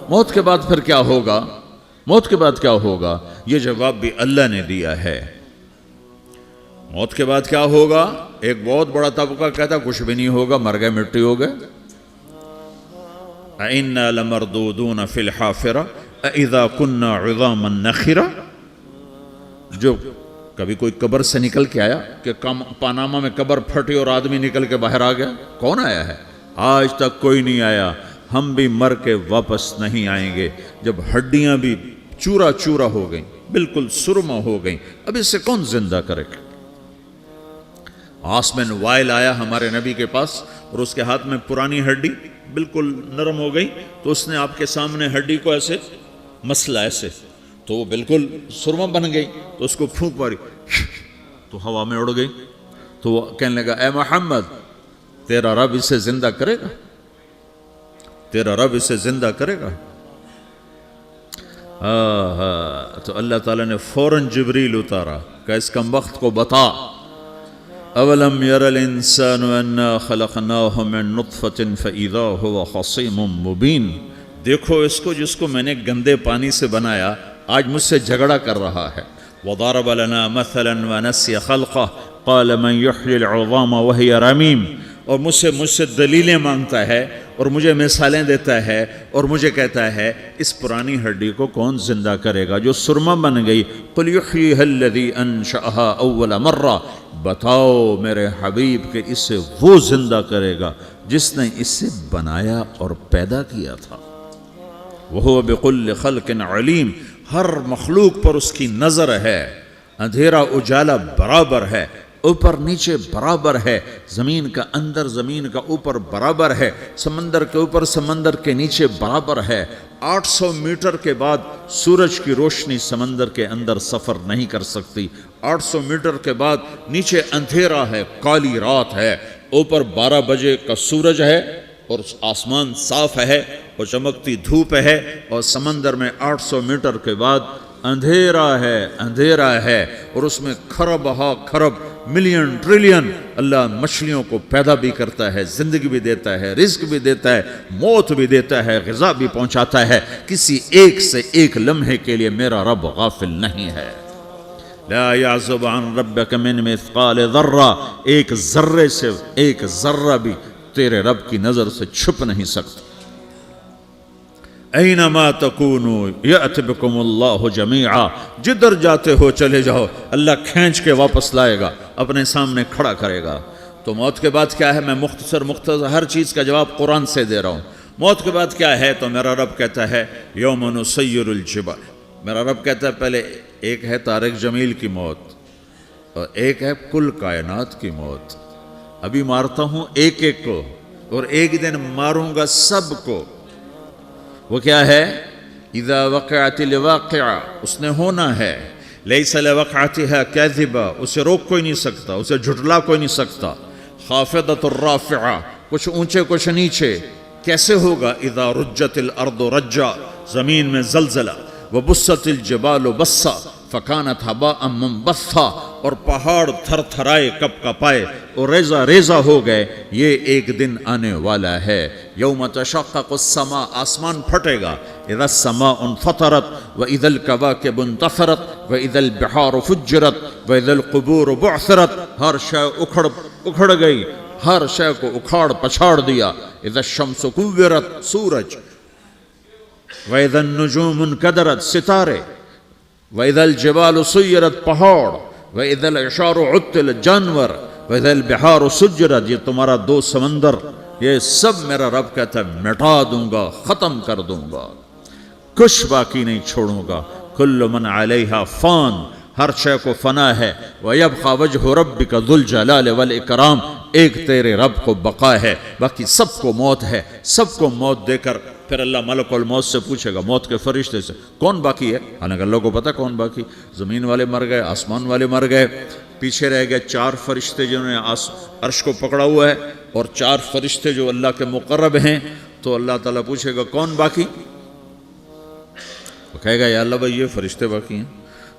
موت کے بعد پھر کیا ہوگا؟ موت کے بعد کیا ہوگا؟ یہ جواب بھی اللہ نے دیا ہے۔ موت کے بعد کیا ہوگا؟ ایک بہت بڑا طبقہ کہتا کچھ بھی نہیں ہوگا، مر گئے، مٹی ہو گئے۔ اِنَّا لَمَرْدُودُونَ فِي الْحَافِرَةِ اِذَا كُنَّا عِظَامًا نَخِرَةً۔ جو کبھی کوئی قبر سے نکل کے آیا کہ پاناما میں قبر پھٹی اور آدمی نکل کے باہر آ گیا؟ کون آیا ہے؟ آج تک کوئی نہیں آیا۔ ہم بھی مر کے واپس نہیں آئیں گے۔ جب ہڈیاں بھی چورا چورا ہو گئیں، بالکل سرما ہو گئیں، اب اس سے کون زندہ کرے گا؟ آسمن وائل آیا ہمارے نبی کے پاس اور اس کے ہاتھ میں پرانی ہڈی بالکل نرم ہو گئی، تو اس نے آپ کے سامنے ہڈی کو ایسے مسلا ایسے، تو وہ بالکل سرما بن گئی، تو اس کو پھونک ماری تو ہوا میں اڑ گئی۔ تو وہ کہنے لگا اے محمد، تیرا رب اسے زندہ کرے گا؟ تیرا رب اسے زندہ کرے گا؟ تو اللہ تعالیٰ نے فوراً جبریل اتارا کہ اس کم وقت کو بتا، اولم یر الانسان انا خلقناہ من نطفۃ فاذا هو خصیم مبین۔ دیکھو اس کو جس کو میں نے گندے پانی سے بنایا، آج مجھ سے جھگڑا کر رہا ہے۔ وضرب لنا مثلا ونسی خلقہ قال من یحیی العظام وہی رمیم۔ اور مجھ سے دلیلیں مانگتا ہے اور مجھے مثالیں دیتا ہے اور مجھے کہتا ہے اس پرانی ہڈی کو کون زندہ کرے گا جو سرما بن گئی؟ قل یحییھا الذی انشأھا اول مرہ۔ بتاؤ میرے حبیب کہ اسے وہ زندہ کرے گا جس نے اسے بنایا اور پیدا کیا تھا۔ وہو بکل خلق علیم۔ ہر مخلوق پر اس کی نظر ہے، اندھیرا اجالا برابر ہے، اوپر نیچے برابر ہے، زمین کا اندر زمین کا اوپر برابر ہے، سمندر کے اوپر سمندر کے نیچے برابر ہے۔ 800 میٹر کے بعد سورج کی روشنی سمندر کے اندر سفر نہیں کر سکتی۔ 800 میٹر کے بعد نیچے اندھیرا ہے، کالی رات ہے، اوپر 12 بجے کا سورج ہے اور آسمان صاف ہے اور چمکتی دھوپ ہے، اور سمندر میں 800 میٹر کے بعد اندھیرا ہے اور اس میں کھرب ہا کھرب ملین ٹریلین اللہ مچھلیوں کو پیدا بھی کرتا ہے، زندگی بھی دیتا ہے، رزق بھی دیتا ہے، موت بھی دیتا ہے، غذا بھی پہنچاتا ہے۔ کسی ایک سے ایک لمحے کے لیے میرا رب غافل نہیں ہے۔ لا يعزب عن ربك من مثقال ذرہ، ایک ذرے سے ایک ذرہ بھی تیرے رب کی نظر سے چھپ نہیں سکتا۔ اینما تکونوا یأت بکم اللہ جمیعا، جدھر جاتے ہو چلے جاؤ، اللہ کھینچ کے واپس لائے گا، اپنے سامنے کھڑا کرے گا۔ تو موت کے بعد کیا ہے؟ میں مختصر ہر چیز کا جواب قرآن سے دے رہا ہوں۔ موت کے بعد کیا ہے؟ تو میرا رب کہتا ہے یوم نسیر الجبال۔ میرا رب کہتا ہے پہلے ایک ہے طارق جمیل کی موت اور ایک ہے کل کائنات کی موت۔ ابھی مارتا ہوں ایک ایک کو اور ایک دن ماروں گا سب کو۔ وہ کیا ہے؟ اذا وقعت الواقعہ، اس نے ہونا ہے۔ لیس لوقعتها کاذبہ، اسے روک کوئی نہیں سکتا، اسے جھٹلا کوئی نہیں سکتا۔ خافضۃ الرافعہ، کچھ اونچے کچھ نیچے۔ کیسے ہوگا؟ اذا رجت الارض رجا، زمین میں زلزلہ۔ وبست الجبال بسا فکانت ہباء منبثا، اور پہاڑ تھر تھرائے کپ کپائے اور ریزہ ریزہ ہو گئے۔ یہ ایک دن آنے والا ہے۔ یوم تشقق السماء، آسمان پھٹے گا۔ اذا السماء انفطرت واذا الكواكب انتثرت واذا البحار فجرت واذا القبور بعثرت، ہر شے اکھڑ گئی، ہر شے کو اکھاڑ پچھاڑ دیا۔ اذا الشمس کورت، سورج۔ وَإِذَا النُّجُومُ انْكَدَرَتْ، ستارے۔ وَإِذَا الْجِبَالُ سُيِّرَتْ، پہاڑ۔ وَإِذَا الْعِشَارُ عُطِّلَتْ، جانور۔ وَإِذَا الْبِحَارُ سُجِّرَتْ، یہ تمہارا دو سمندر، یہ سب میرا رب کہتا ہے مٹا دوں گا، ختم کر دوں گا، کچھ باقی نہیں چھوڑوں گا۔ كُلُّ مَنْ عَلَيْهَا فان، ہر شے کو فنا ہے۔ وَيَبْقَى وَجْهُ رَبِّكَ ذُو الْجَلَالِ وَالْإِكْرَامِ، ایک تیرے رب کو بقا ہے، باقی سب کو موت ہے۔ سب کو موت دے کر پھر اللہ ملک الموت سے پوچھے گا، موت کے فرشتے سے، کون باقی ہے؟ حالانکہ اللہ کو پتہ کون باقی۔ زمین والے مر گئے، آسمان والے مر گئے، پیچھے رہ گئے 4 فرشتے جنہوں نے عرش کو پکڑا ہوا ہے، اور 4 فرشتے جو اللہ کے مقرب ہیں۔ تو اللہ تعالیٰ پوچھے گا کون باقی؟ وہ کہے گا یا اللہ بھائی یہ فرشتے باقی ہیں۔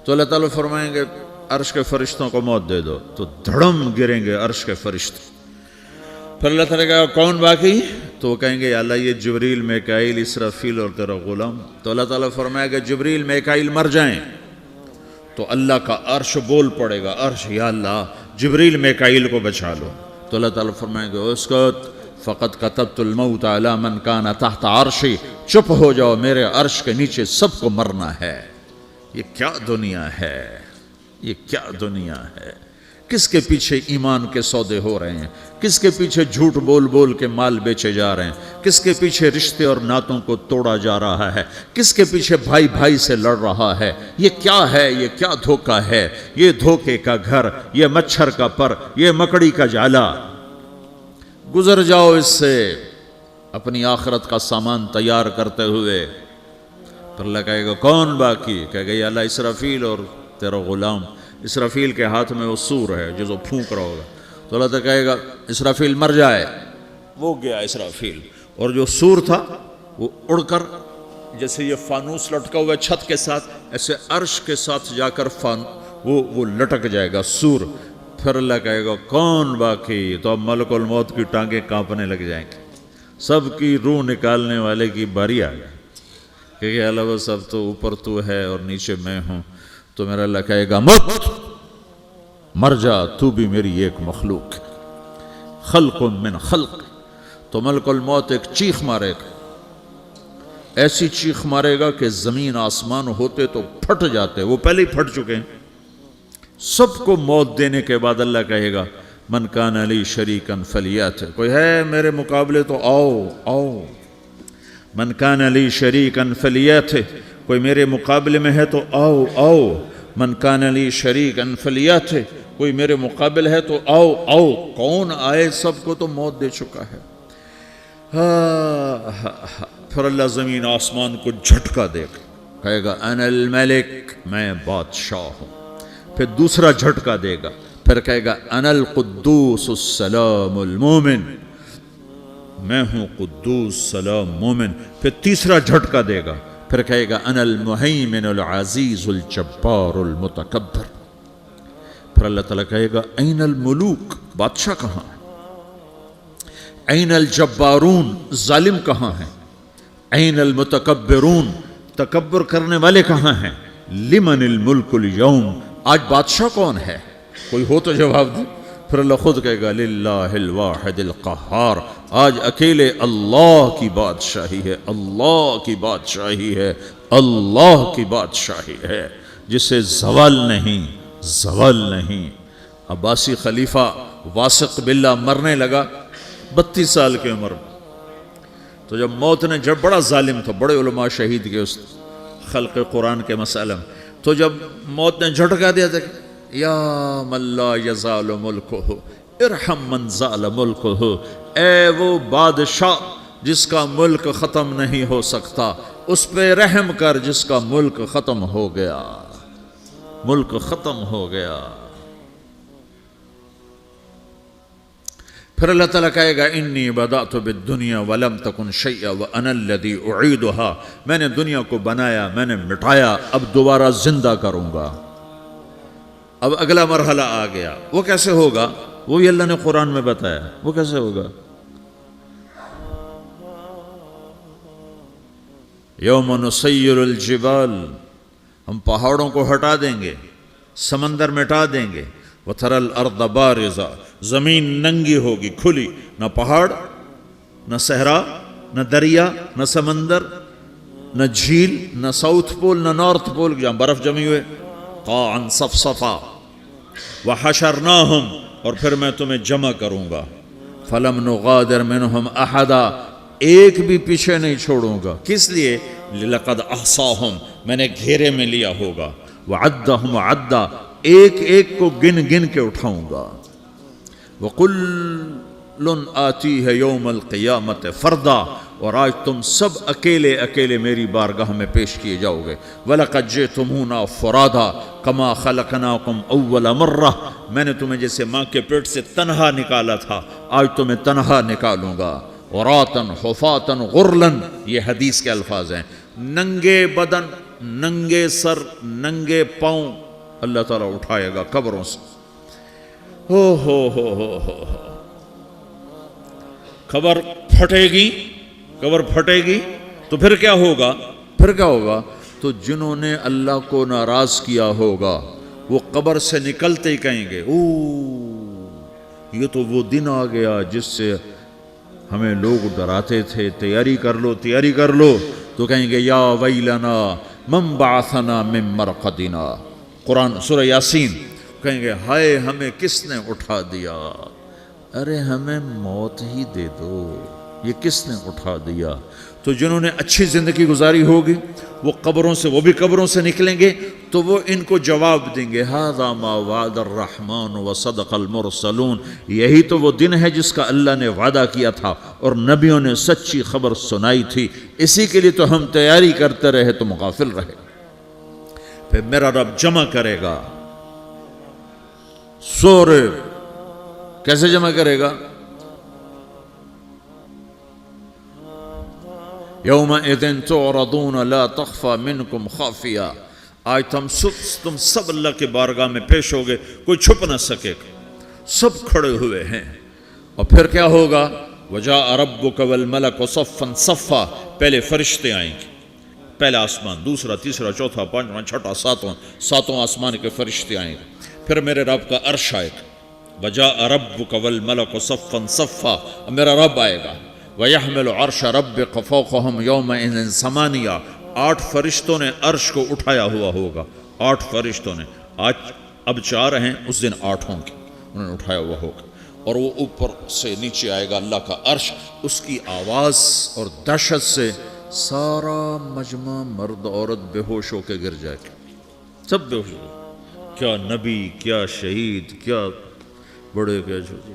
تو اللہ تعالیٰ فرمائیں گے عرش کے فرشتوں کو موت دے دو، تو دھڑم گریں گے عرش کے فرشتے. پھر اللہ تعالیٰ کہا کون باقی؟ تو وہ کہیں گے یا اللہ یہ جبریل، میکائیل، اسرافیل اور تیرا غلام. تو اللہ تعالیٰ فرمائے گا جبریل میکائیل مر جائیں تو اللہ کا عرش بول پڑے گا، عرش یا اللہ جبریل میکائیل کو بچا لو. تو اللہ تعالیٰ فرمائے گا اسکت فقط کتبت الموت علی من کان تحت عرشی، چپ ہو جاؤ، میرے عرش کے نیچے سب کو مرنا ہے. یہ کیا دنیا ہے، یہ کیا دنیا ہے. کس کے پیچھے ایمان کے سودے ہو رہے ہیں، کس کے پیچھے جھوٹ بول بول کے مال بیچے جا رہے ہیں، کس کے پیچھے رشتے اور ناتوں کو توڑا جا رہا ہے، کس کے پیچھے بھائی بھائی سے لڑ رہا ہے. یہ کیا ہے، یہ کیا دھوکہ ہے، یہ دھوکے کا گھر، یہ مچھر کا پر، یہ مکڑی کا جالا. گزر جاؤ اس سے اپنی آخرت کا سامان تیار کرتے ہوئے. پھر اللہ کہے گا کون باقی؟ کہے گا یا اللہ اسرافیل اور تیرا غلام. اسرافیل کے ہاتھ میں وہ سور ہے جو پھونک رہا ہوگا. تو اللہ تعالیٰ کہے گا اسرافیل مر جائے. وہ گیا اسرافیل، اور جو سور تھا وہ اڑ کر جیسے یہ فانوس لٹکا ہوا ہے چھت کے ساتھ، ایسے عرش کے ساتھ جا کر وہ لٹک جائے گا سور. پھر اللہ کہے گا کون باقی؟ تو اب ملک الموت کی ٹانگیں کانپنے لگ جائیں گی، سب کی روح نکالنے والے کی باری آ گئی. کہ اللہ وہ سب تو اوپر تو ہے اور نیچے میں ہوں. تو میرا اللہ کہے گا مت، مر جا، تو بھی میری ایک مخلوق ہے، خلق من خلق. تو ملک الموت ایک چیخ مارے گا، ایسی چیخ مارے گا کہ زمین آسمان ہوتے تو پھٹ جاتے، وہ پہلے ہی پھٹ چکے ہیں. سب کو موت دینے کے بعد اللہ کہے گا من کان لی شریکا فلیات، کوئی ہے میرے مقابلے تو آؤ آؤ. من کان لی شریکا فلیات، کوئی میرے مقابلے میں ہے تو آؤ آؤ. من کان لی شریکا فلیات، کوئی میرے مقابل ہے تو آؤ آؤ. کون آئے؟ سب کو تو موت دے چکا ہے. پھر اللہ زمین آسمان کو جھٹکا دے گا، کہے گا انا الملک، میں بادشاہ ہوں. پھر دوسرا جھٹکا دے گا، پھر کہے گا انا القدوس السلام المومن، میں ہوں قدوس سلام مومن. پھر تیسرا جھٹکا دے گا، پھر کہے گا انا المہیمن العزیز الجبار المتکبر. پھر اللہ تعالیٰ کہے گا این الملوک، بادشاہ کہاں ہے؟ این الجبارون، ظالم کہاں ہیں؟ این المتکبرون، تکبر کرنے والے کہاں ہیں؟ لمن الملک اليوم، آج بادشاہ کون ہے؟ کوئی ہو تو جواب دے. پھر اللہ خود کہے گا للہ الواحد القہار، آج اکیلے اللہ کی بادشاہی ہے، اللہ کی بادشاہی ہے، اللہ کی بادشاہی ہے، جسے زوال نہیں، زوال نہیں. عباسی خلیفہ واثق باللہ مرنے لگا 32 سال کی عمر میں. تو جب موت نے، جب بڑا ظالم تھا، بڑے علماء شہید کے اس خلق قرآن کے مسئلہ میں، تو جب موت نے جھٹکا دیا تھا یا من لا یزال ملکہ ارحم من زال ملکہ، اے وہ بادشاہ جس کا ملک ختم نہیں ہو سکتا، اس پہ رحم کر جس کا ملک ختم ہو گیا، ملک ختم ہو گیا. پھر اللہ تعالیٰ کہے گا انی بدأت بالدنیا ولم تکن شیئا وانا الذی اعیدہا، میں نے دنیا کو بنایا، میں نے مٹایا، اب دوبارہ زندہ کروں گا. اب اگلا مرحلہ آ گیا. وہ کیسے ہوگا؟ وہ بھی اللہ نے قرآن میں بتایا. وہ کیسے ہوگا؟ یوم نسیر الجبال، ہم پہاڑوں کو ہٹا دیں گے، سمندر مٹا دیں گے. وتری الارض بارزہ، زمین ننگی ہوگی، کھلی، نہ پہاڑ، نہ صحرا، نہ دریا، نہ سمندر، نہ جھیل، نہ ساؤتھ پول، نہ نارتھ پول جہاں برف جمی ہوئے. قاعا صفصفا وحشرناہم، اور پھر میں تمہیں جمع کروں گا. فلم نغادر منہم احدا، ایک بھی پیچھے نہیں چھوڑوں گا. کس لیے؟ لقد احصاہم، میں نے گھیرے میں لیا ہوگا. وعدہم عدا، ایک ایک کو گن گن کے اٹھاؤں گا. وَقُلٌ آتِيهَ يَوْمَ الْقِيَامَةِ فَرْدًا، اور آج تم سب اکیلے اکیلے میری بارگاہ میں پیش کیے جاؤ گے. وَلَقَدْ جِئْتُمُونَا فُرَادًا كَمَا خَلَقْنَاكُمْ أَوَّلَ مَرَّةٍ، میں نے تمہیں جیسے ماں کے پیٹ سے تنہا نکالا تھا، آج تمہیں تنہا نکالوں گا. عُرَاةً حُفَاةً غُرْلًا، یہ حدیث کے الفاظ ہیں. ننگے بدن، ننگے سر، ننگے پاؤں، اللہ تعالیٰ اٹھائے گا قبروں سے. ہو قبر پھٹے گی تو پھر کیا ہوگا؟ تو جنہوں نے اللہ کو ناراض کیا ہوگا وہ قبر سے نکلتے ہی کہیں گے یہ تو وہ دن آ گیا جس سے ہمیں لوگ ڈراتے تھے، تیاری کر لو. تو کہیں گے یا ویلنا من بعثنا من مرقدنا، قرآن سورہ یاسین. کہیں گے ہائے ہمیں کس نے اٹھا دیا، ارے ہمیں موت ہی دے دو، یہ کس نے اٹھا دیا. تو جنہوں نے اچھی زندگی گزاری ہوگی وہ بھی قبروں سے نکلیں گے تو وہ ان کو جواب دیں گے ھذا ما وعد الرحمن وصدق المرسلون، یہی تو وہ دن ہے جس کا اللہ نے وعدہ کیا تھا اور نبیوں نے سچی خبر سنائی تھی، اسی کے لیے تو ہم تیاری کرتے رہے تم غافل رہے. پھر میرا رب جمع کرے گا سورے. کیسے جمع کرے گا؟ یومئذ تعرضون لا تخفى منکم خافیہ. آج تم سب اللہ کے بارگاہ میں پیش ہوگے، کوئی چھپ نہ سکے گا، سب کھڑے ہوئے ہیں. اور پھر کیا ہوگا؟ وجاء ربک والملک صفا صفا. پہلے فرشتے آئیں گے، پہلا آسمان، دوسرا، تیسرا، چوتھا، پانچواں، چھٹا، ساتواں آسمان کے فرشتے آئیں گے. پھر میرے رب کا عرش آئے گا. وجاء ربک والملک صفا صفا. میرا رب آئے گا. وَيَحْمِلُ عَرْشَ رَبِّكَ فَوْقَهُمْ يَوْمَئِذٍ ثَمَانِيَةٌ. 8 فرشتوں نے عرش کو اٹھایا ہوا ہوگا. 8 فرشتوں نے، آج اب 4 ہیں، اس دن 8 ہوں گے، انہوں نے اٹھایا ہوا ہوگا. اور وہ اوپر سے نیچے آئے گا اللہ کا عرش. اس کی آواز اور دہشت سے سارا مجمع مرد عورت بے ہوش ہو کے گر جائے گا، سب بے ہوش ہو. کیا نبی، کیا شہید، کیا بڑے، کیا چھوٹے.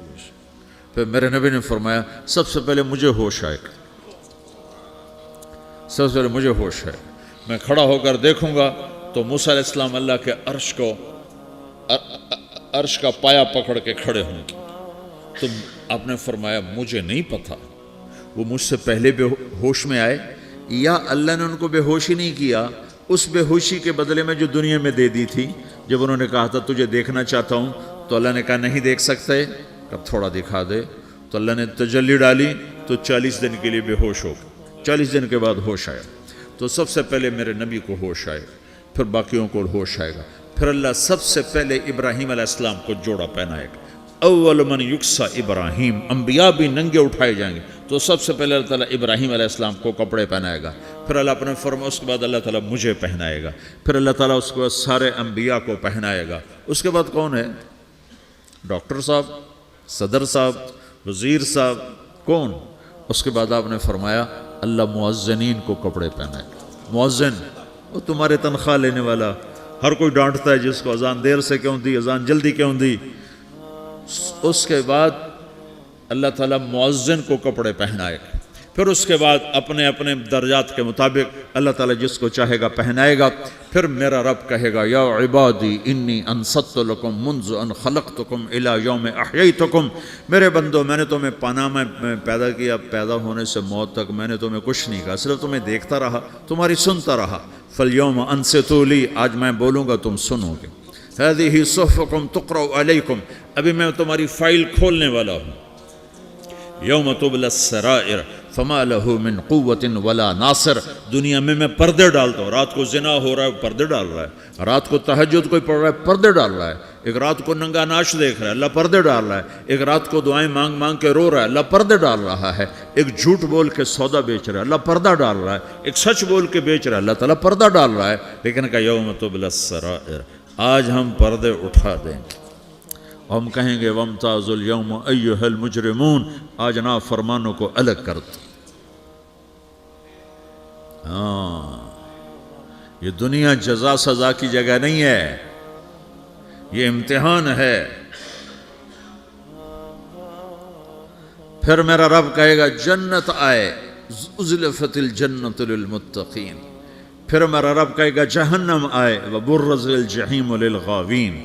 پھر میرے نبی نے فرمایا سب سے پہلے مجھے ہوش آئے گا، سب سے پہلے مجھے ہوش ہے. میں کھڑا ہو کر دیکھوں گا تو موسیٰ علیہ السلام اللہ کے عرش کا پایا پکڑ کے کھڑے ہوں گے. تو آپ نے فرمایا مجھے نہیں پتا وہ مجھ سے پہلے بے ہوش میں آئے یا اللہ نے ان کو بے ہوش ہی نہیں کیا، اس بے ہوشی کے بدلے میں جو دنیا میں دے دی تھی. جب انہوں نے کہا تھا تجھے دیکھنا چاہتا ہوں تو اللہ نے کہا نہیں دیکھ سکتے، اب تھوڑا دکھا دے. تو اللہ نے تجلی ڈالی تو 40 دن کے لیے بے ہوش ہو گئے. 40 دن کے بعد ہوش آیا. تو سب سے پہلے میرے نبی کو ہوش آئے گا، پھر باقیوں کو ہوش آئے گا. پھر اللہ سب سے پہلے ابراہیم علیہ السلام کو جوڑا پہنائے گا. اول من یکسا ابراہیم. انبیاء بھی ننگے اٹھائے جائیں گے تو سب سے پہلے اللہ تعالیٰ ابراہیم علیہ السلام کو کپڑے پہنائے گا. پھر اللہ اپنے فرما، اس کے بعد اللہ تعالیٰ مجھے پہنائے گا. پھر اللہ تعالیٰ اس کے بعد سارے انبیاء کو پہنائے گا. اس کے بعد کون ہے؟ ڈاکٹر صاحب، صدر صاحب، وزیر صاحب، کون؟ اس کے بعد آپ نے فرمایا اللہ مؤذنین کو کپڑے پہنائے گا. مؤذن وہ تمہارے تنخواہ لینے والا، ہر کوئی ڈانٹتا ہے جس کو اذان دیر سے کیوں دی، اذان جلدی کیوں دی. اس کے بعد اللہ تعالیٰ مؤذن کو کپڑے پہنائے گا. پھر اس کے بعد اپنے اپنے درجات کے مطابق اللہ تعالیٰ جس کو چاہے گا پہنائے گا. پھر میرا رب کہے گا یا عبادی انی انصت لکم منذ ان خلقتکم الی یوم احییتکم. میرے بندو، میں نے تمہیں پاناہ میں پیدا کیا، پیدا ہونے سے موت تک میں نے تمہیں کچھ نہیں کہا، صرف تمہیں دیکھتا رہا، تمہاری سنتا رہا. فالیوم انصتوا لی، آج میں بولوں گا تم سنو گے. ہذہ صحفکم تقرأ علیکم، ابھی میں تمہاری فائل کھولنے والا ہوں. یوم تبلی السرائر فما لہ من قوت ولا ناصر. دنیا میں پردے ڈالتا ہوں. رات کو زنا ہو رہا ہے، پردے ڈال رہا ہے. رات کو تہجد کوئی پڑھ رہا ہے، پردے ڈال رہا ہے. ایک رات کو ننگا ناچ دیکھ رہا ہے، اللہ پردے ڈال رہا ہے. ایک رات کو دعائیں مانگ مانگ کے رو رہا ہے، اللہ پردے ڈال رہا ہے. ایک جھوٹ بول کے سودا بیچ رہا ہے، اللہ پردہ ڈال رہا ہے. ایک سچ بول کے بیچ رہا ہے، اللہ تعالیٰ پردہ ڈال رہا ہے. لیکن کہ یوم تبلی السرائر، آج ہم پردے اٹھا دیں گے. ہم کہیں گے وامتازوا اليوم ایھا المجرمون، آج نافرمانوں کو الگ کر دو. یہ دنیا جزا سزا کی جگہ نہیں ہے، یہ امتحان ہے. پھر میرا رب کہے گا جنت آئے، ازلفت الجنت للمتقین. پھر میرا رب کہے گا جہنم آئے، وبرز الجحیم للغاوین.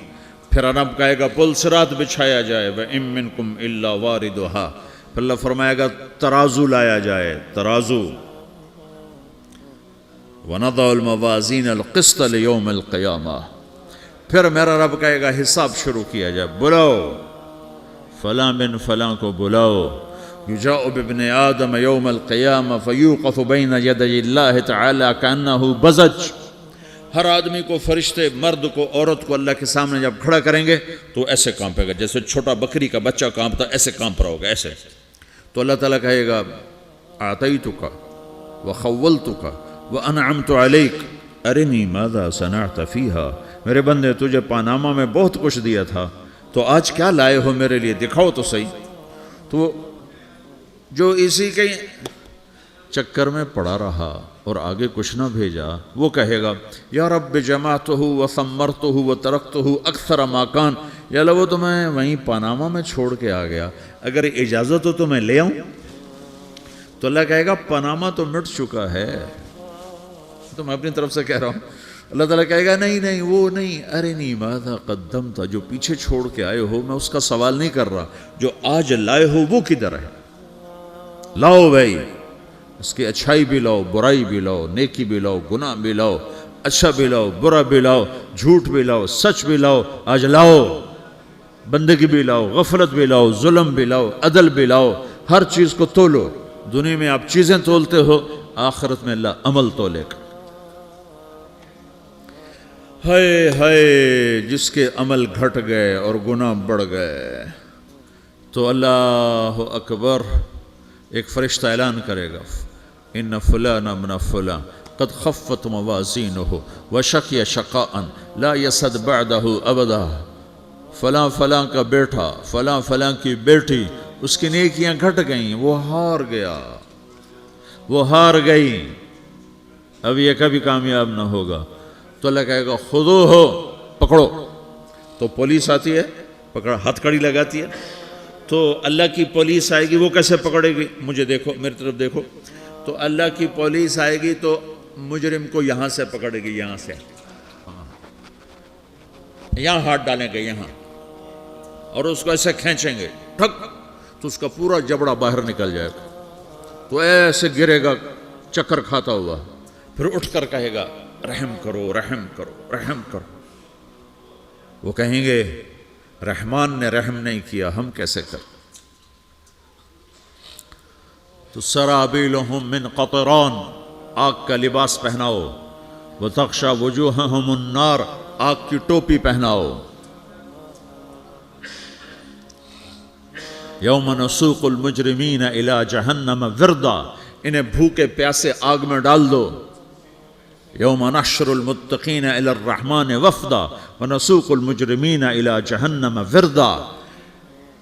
پھر رب کہے گا پل صراط بچھایا جائے، وَإِن مِّنكُمْ إِلَّا وَارِدُهَا. پھر اللہ فرمائے گا ترازو لایا جائے، ترازو. وَنَضَعُ الْمَوَازِينَ الْقِسْطَ لِيَوْمِ الْقِيَامَةِ. پھر میرا رب کہے گا حساب شروع کیا جائے، بلاؤ فلاں بن فلاں کو بلاؤ، یجاء بابن آدم یوم القیامہ فیوقف بین یدی اللہ تعالی کانہ بزج۔ ہر آدمی کو، فرشتے، مرد کو، عورت کو اللہ کے سامنے جب کھڑا کریں گے تو ایسے کانپے گا جیسے چھوٹا بکری کا بچہ کانپتا، ایسے کانپ رہا ہوگا ایسے۔ تو اللہ تعالیٰ کہے گا اعطیتک وخولتک وانعمت علیک ارنی ماذا صنعت فیہا، میرے بندے تجھے پاناما میں بہت کچھ دیا تھا، تو آج کیا لائے ہو میرے لیے، دکھاؤ تو صحیح۔ تو جو اسی کے چکر میں پڑا رہا اور آگے کچھ نہ بھیجا، وہ کہے گا یا رب جمعتہ وثمرتہ وترکتہ اکثر ما کان، یا اللہ وہ تو میں وہیں پاناما میں چھوڑ کے آ گیا، اگر اجازت ہو تو میں لے آؤں؟ تو اللہ کہے گا پاناما تو مٹ چکا ہے، تو میں اپنی طرف سے کہہ رہا ہوں۔ اللہ تعالیٰ کہے گا نہیں نہیں وہ نہیں، ارنی ماذا قدمت، جو پیچھے چھوڑ کے آئے ہو میں اس کا سوال نہیں کر رہا، جو آج لائے ہو وہ کدھر ہے، لاؤ بھائی، اس کی اچھائی بھی لاؤ، برائی بھی لاؤ، نیکی بھی لاؤ، گناہ بھی لاؤ، اچھا بھی لاؤ، برا بھی لاؤ، جھوٹ بھی لاؤ، سچ بھی لاؤ، آج لاؤ، بندگی بھی لاؤ، غفلت بھی لاؤ، ظلم بھی لاؤ، عدل بھی لاؤ، ہر چیز کو تولو۔ دنیا میں آپ چیزیں تولتے ہو، آخرت میں اللہ عمل تولے گا۔ ہائے ہائے جس کے عمل گھٹ گئے اور گناہ بڑھ گئے، تو اللہ اکبر، ایک فرشتہ اعلان کرے گا ان فلان من فلان قد خفت موازینہ وشقی شقاء لا یسد بعدہ ابدا، فلاں فلاں کا بیٹا، فلاں فلاں کی بیٹی، اس کی نیکیاں گھٹ گئیں، وہ ہار گیا، وہ ہار گئی، اب یہ کبھی کامیاب نہ ہوگا۔ تو اللہ کہے گا خودو ہو، پکڑو۔ تو پولیس آتی ہے، پکڑا، ہتھ کڑی لگاتی ہے، تو اللہ کی پولیس آئے گی، وہ کیسے پکڑے گی؟ مجھے دیکھو، میری طرف دیکھو۔ تو اللہ کی پولیس آئے گی تو مجرم کو یہاں سے پکڑے گی، یہاں سے، یہاں ہاتھ ڈالیں گے یہاں، اور اس کو ایسے کھینچیں گے، ٹھک، تو اس کا پورا جبڑا باہر نکل جائے گا، تو ایسے گرے گا چکر کھاتا ہوا، پھر اٹھ کر کہے گا رحم کرو، رحم کرو، رحم کرو۔ وہ کہیں گے رحمان نے رحم نہیں کیا، ہم کیسے کر؟ تو سرابیلہم من قطران، آگ کا لباس پہناؤ، وتغشا وجوہہم النار، آگ کی ٹوپی پہناؤ۔ یوم نسوق المجرمین الی جہنم وردا، انہیں بھوکے پیاسے آگ میں ڈال دو۔ یوم نحشر المتقین الی الرحمن وفدا ونسوق المجرمین الی جہنم وردا،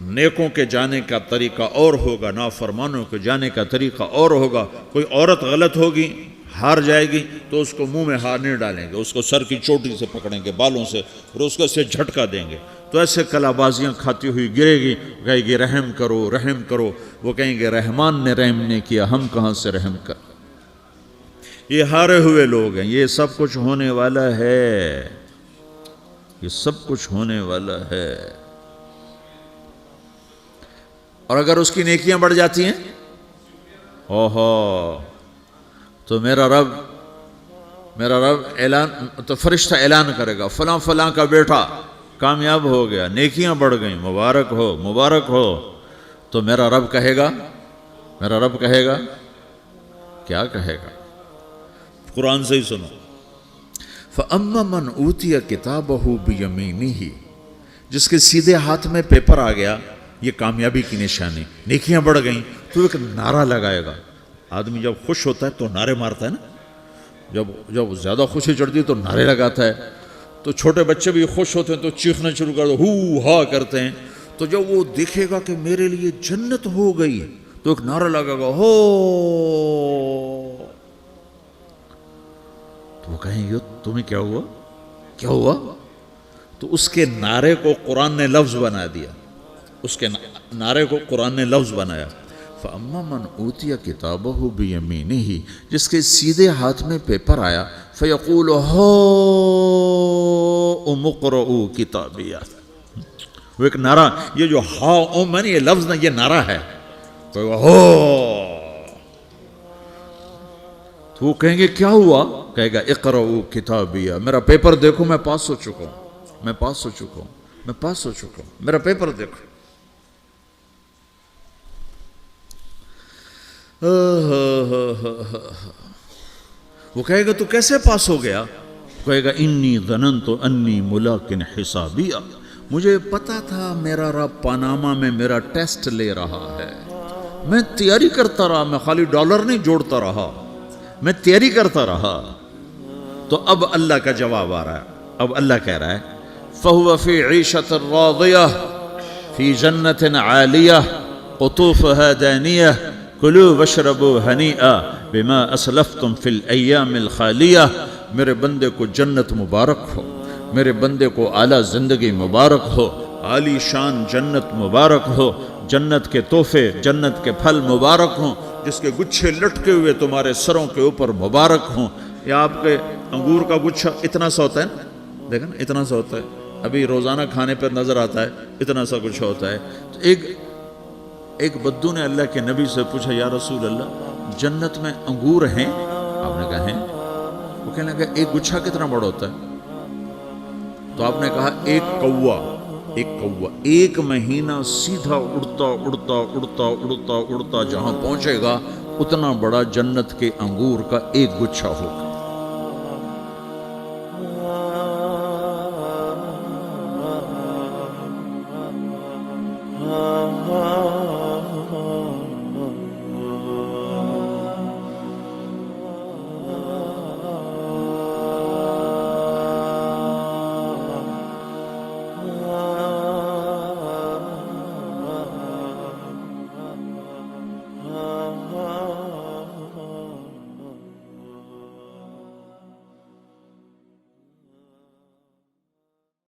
نیکوں کے جانے کا طریقہ اور ہوگا، نافرمانوں کے جانے کا طریقہ اور ہوگا۔ کوئی عورت غلط ہوگی، ہار جائے گی، تو اس کو منہ میں ہار نہیں ڈالیں گے، اس کو سر کی چوٹی سے پکڑیں گے، بالوں سے، اور اس کو اسے جھٹکا دیں گے، تو ایسے کلا بازیاں کھاتی ہوئی گرے گی، کہے گی رحم کرو، رحم کرو۔ وہ کہیں گے رحمان نے رحم نہیں کیا، ہم کہاں سے رحم کر؟ یہ ہارے ہوئے لوگ ہیں، یہ سب کچھ ہونے والا ہے، یہ سب کچھ ہونے والا ہے۔ اور اگر اس کی نیکیاں بڑھ جاتی ہیں، اوہو، تو میرا رب اعلان، تو فرشتہ اعلان کرے گا فلاں فلاں کا بیٹا کامیاب ہو گیا، نیکیاں بڑھ گئیں، مبارک ہو، مبارک ہو۔ تو میرا رب کہے گا کیا کہے گا؟ قرآن سے ہی سنو۔ فَأَمَّا مَنْ أُوتِيَ كِتَابَهُ بِيَمِينِهِ، جس کے سیدھے ہاتھ میں پیپر آ گیا، یہ کامیابی کی نشانی، نیکیاں بڑھ گئیں، تو ایک نعرہ لگائے گا۔ آدمی جب خوش ہوتا ہے تو نعرے مارتا ہے نا، جب زیادہ خوشی چڑھتی ہے تو نعرے لگاتا ہے۔ تو چھوٹے بچے بھی خوش ہوتے ہیں تو چیخنا شروع کر دو، ہو ہا کرتے ہیں۔ تو جب وہ دیکھے گا کہ میرے لیے جنت ہو گئی، تو ایک نعرہ لگے گا، ہو، تو وہ کہیں گے تمہیں کیا ہوا، کیا ہوا؟ تو اس کے نعرے کو قرآن نے لفظ بنا دیا، اس کے نعرے کو قرآن نے لفظ بنایا۔ فَأَمَّا مَنْ أُوتِيَ كِتَابَهُ بِيَمِينِهِ، جس کے سیدھے ہاتھ میں پیپر آیا، فَيَقُولُ هَاؤْمُ اقْرَءُوا كِتَابِيَهْ، وہ ایک نعرہ، یہ جو ہاؤم ہے نا، یہ لفظ نہ، یہ نعرہ ہے، تو وہ کہیں گے کیا ہوا؟ کہے گا اقرؤوا کتابیہ، میرا پیپر دیکھو، میں پاس ہو چکا ہوں، میں پاس ہو چکا ہوں، میں پاس ہو چکا ہوں، میرا پیپر دیکھو۔ وہ کہے گا تو کیسے پاس ہو گیا؟ کہے گا انی ظننت انی ملاقٍ حسابیہ، مجھے پتا تھا میرا رب پاناما میں میرا ٹیسٹ لے رہا ہے، میں تیاری کرتا رہا، میں خالی ڈالر نہیں جوڑتا رہا، میں تیاری کرتا رہا۔ تو اب اللہ کا جواب آ رہا ہے، اب اللہ کہہ رہا ہے فَهُوَ فِي عِيشَةٍ رَاضِيَةٍ فِي جَنَّةٍ عَالِيَةٍ قُطُوفُهَا دَانِيَةٌ كُلُوا وَاشْرَبُوا هَنِيئًا بِمَا أَسْلَفْتُمْ فِي الْأَيَّامِ الْخَالِيَةِ، میرے بندے کو جنت مبارک ہو، میرے بندے کو اعلیٰ زندگی مبارک ہو، عالی شان جنت مبارک ہو، جنت کے تحفے، جنت کے پھل مبارک ہوں، جس کے گچھے لٹکے ہوئے تمہارے سروں کے اوپر مبارک ہوں۔ یا آپ کے انگور کا گچھا اتنا سا ہوتا ہے نا، دیکھیں نا اتنا سا ہوتا ہے، ابھی روزانہ کھانے پر نظر آتا ہے، اتنا سا گچھا ہوتا ہے۔ تو ایک بدو نے اللہ کے نبی سے پوچھا یا رسول اللہ جنت میں انگور ہیں؟ آپ نے کہا ہیں۔ وہ کہنے لگا ایک گچھا کتنا بڑا ہوتا ہے؟ تو آپ نے کہا ایک کوا ایک مہینہ سیدھا اڑتا اڑتا اڑتا اڑتا اڑتا جہاں پہنچے گا اتنا بڑا جنت کے انگور کا ایک گچھا ہوگا۔